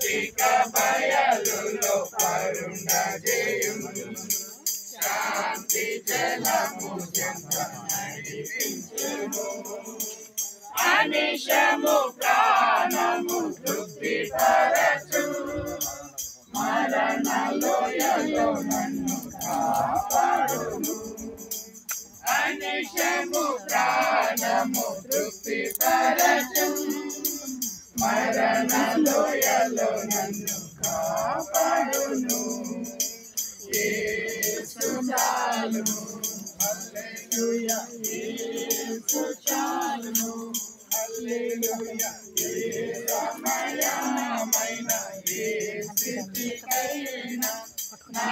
చిక బయలులో కరుణ చేయును శాంతి జలము చెంత నడిపించును అనిశము ప్రాణము తృప్తి పరచు మరణ లోయలో నన్ను కాపాడును అనిశము ప్రాణము తృప్తి పరచు మరణ లోయలో నన్ను కాపాడును యేసు చాలును హల్లెలూయా యేసు చాలును హల్లెలూయా ఏ సమయమైన ఏ స్థితికైనా నా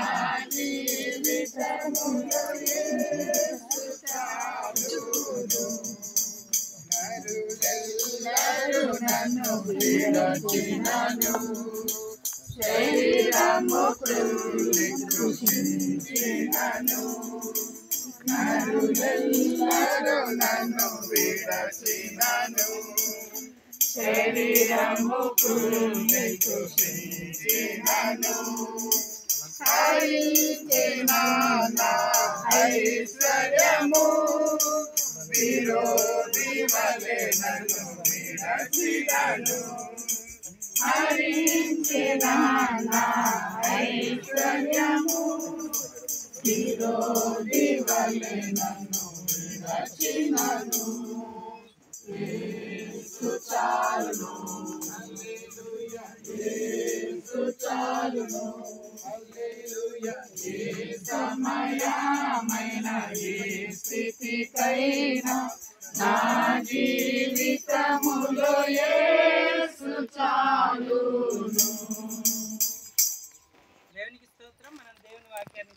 జీవితములో యేసు చాలును నరులెల్లరూ నన్ను విడచినను శరీరము కృంగి కృషించినను నరులెల్లరూ నన్ను విడచినను శరీరము కృంగి కృషించినను హరించిన నా ఐశ్వర్యము విరోధి వలె నన్ను విడచినను హరించిన నా ఐశ్వర్యము విరోధి వలె నన్ను విడచినను యేసు చాలును హల్లెలూయా యేసు చాలును హల్లెలూయా ఏ సమయమైన ఏ స్థితికైనా నా జీవితములో యేసు చాలును. దేవునికి స్తోత్రం. మనం దేవుని వాక్యాన్ని